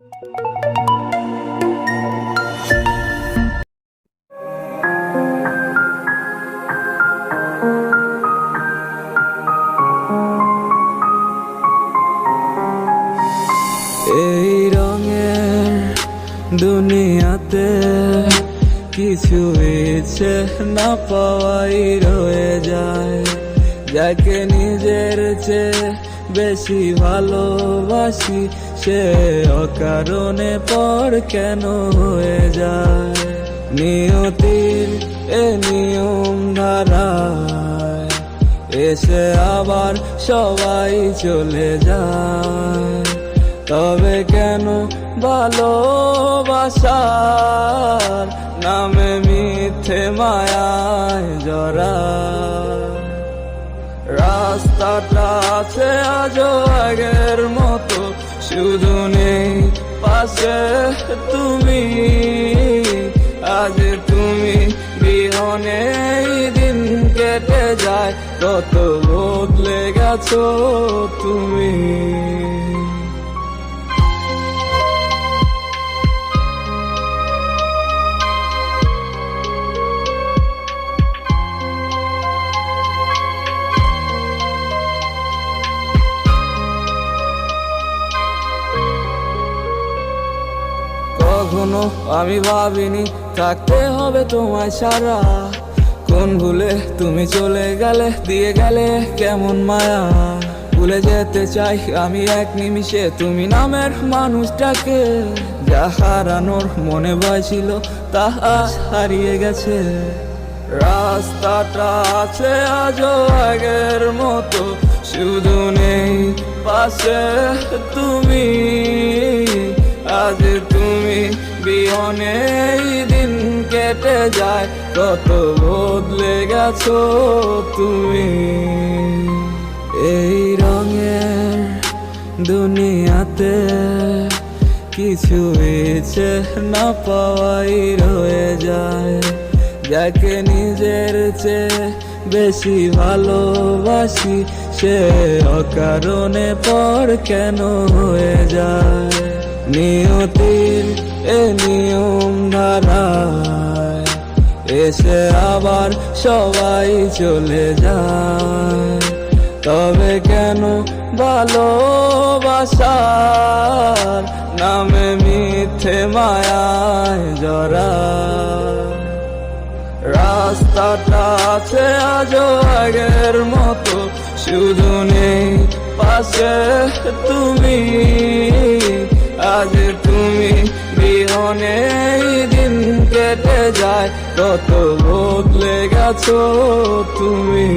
এই রঙের দুনিয়াতে কিছু ইচ্ছে না পাওয়াই রয়ে যায়। যাকে নিজের চেয়ে বেশি ভালোবাসি সে অকারণে পর কেন হয়ে যায়। নিয়তির এ নিয়ম ধারায় এসে আবার সবাই চলে যায়। তবে কেন ভালোবাসার নামে মিথ্যে মায়ায় জড়া? রাস্তাটা আছে আজও আগের মতো, শুধু নেই পাশে তুমি। আজ তুমি বিহনে এই দিন কেটে যায়, কত বদলে গেছো তুমি। কখনো আমি ভাবিনি থাকতে হবে তোমায় ছাড়া। কোন ভুলে তুমি চলে গেলে, দিয়ে গেলে কেমন মায়া। ভুলে যেতে চাই আমি এক নিমিষে তুমি নামের মানুষটাকে। যা হারানোর মনে ভয় ছিল তা আজ হারিয়ে গেছে। রাস্তাটা আছে আজও আগের মতো, শুধু নেই পাশে তুমি। আজ তুমি বিহনে এই দিন কেটে যায়, কত বদলে গেছো তুমি। এই রঙের দুনিয়াতে কিছু ইচ্ছে না পাওয়াই রয়ে যায়। যাকে নিজের চেয়ে বেশি ভালোবাসি সে অকারণে পর কেন হয়ে যায়। নিয়তির এ নিয়ম ধারায় এসে আবার সবাই চলে যায়। তবে কেন ভালোবাসার নামে মিথ্যে মায়ায় জড়া? রাস্তাটা আছে আজও আগের মতো, শুধু নেই পাশে তুমি। আজ তুমি বিহনে এই দিন কেটে যায়, কত বদলে গেছো তুমি।